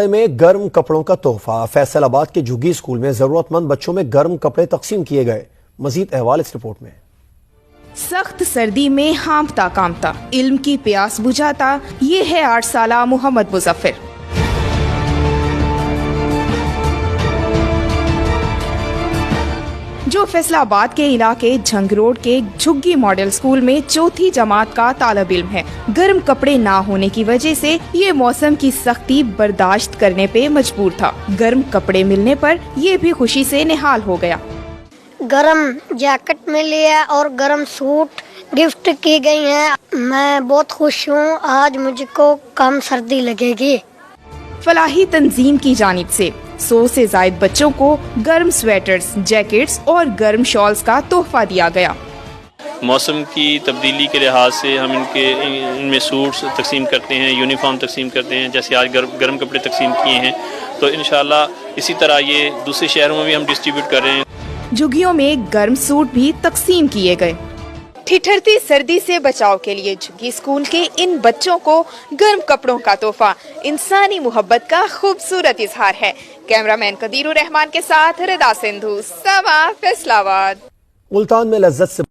میں گرم کپڑوں کا تحفہ، فیصل آباد کے جھگی اسکول میں ضرورت مند بچوں میں گرم کپڑے تقسیم کیے گئے۔ مزید احوال اس رپورٹ میں۔ سخت سردی میں ہانپتا کامتا، علم کی پیاس بجھاتا، یہ ہے 8 سالہ محمد مظفر۔ جو فیصل آباد کے علاقے جھنگ روڈ کے جھگی ماڈل اسکول میں 4تھی جماعت کا طالب علم ہے۔ گرم کپڑے نہ ہونے کی وجہ سے یہ موسم کی سختی برداشت کرنے پہ مجبور تھا۔ گرم کپڑے ملنے پر یہ بھی خوشی سے نہال ہو گیا۔ گرم جیکٹ ملی ہے اور گرم سوٹ گفٹ کی گئی ہیں۔ میں بہت خوش ہوں، آج مجھ کو کم سردی لگے گی۔ فلاحی تنظیم کی جانب سے 100 سے زائد بچوں کو گرم سویٹرز، جیکٹس اور گرم شالز کا تحفہ دیا گیا۔ موسم کی تبدیلی کے لحاظ سے ہم ان میں سوٹس تقسیم کرتے ہیں، یونیفارم تقسیم کرتے ہیں، جیسے آج گرم کپڑے تقسیم کیے ہیں، تو انشاءاللہ اسی طرح یہ دوسرے شہروں میں بھی ہم ڈسٹریبیوٹ کر رہے ہیں۔ جھگیوں میں گرم سوٹ بھی تقسیم کیے گئے۔ ٹھٹھرتی سردی سے بچاؤ کے لیے جھگی اسکول کے ان بچوں کو گرم کپڑوں کا تحفہ انسانی محبت کا خوبصورت اظہار ہے۔ کیمرہ مین قدیر الرحمان کے ساتھ رضا سندھو، سما فیصل آباد۔ ملتان میں لذت سے